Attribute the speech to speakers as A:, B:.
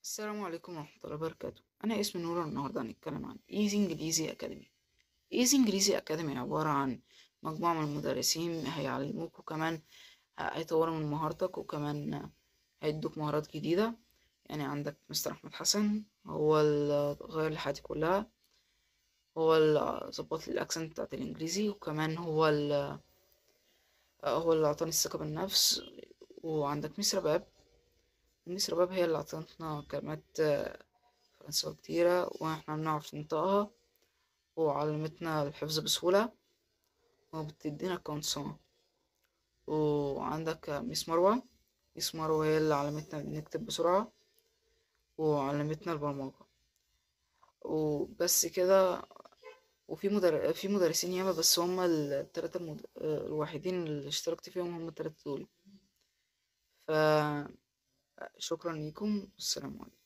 A: السلام عليكم ورحمة الله وبركاته. أنا اسمي نورة. النهاردة هنتكلم عن إيزي إنجليزي أكاديمي. إيزي إنجليزي أكاديمي عبارة عن مجموعة من المدرسين هيعلموك، وكمان هيطوروا من مهارتك، وكمان هيدوك مهارات جديدة. يعني عندك مستر أحمد حسن، هو اللي غير لي حياتي كلها، هو اللي ظبط لي الأكسنت بتاعت الإنجليزي، وكمان هو اللي أعطاني الثقة بالنفس. وعندك ميس رباب. ميس رباب هي اللي أعطتنا كلمات فرنساوي كتيرة واحنا بنعرف ننطقها، وعلمتنا الحفظ بسهولة، وبتدينا كونسون. وعندك ميس مروة. ميس مروة هي اللي علمتنا نكتب بسرعة، وعلمتنا البرمجة، وبس كده. في مدرسين ياما، بس هما التلاتة الوحيدين اللي اشتركت فيهم، هما التلاتة دول. فشكرا ليكم، والسلام عليكم.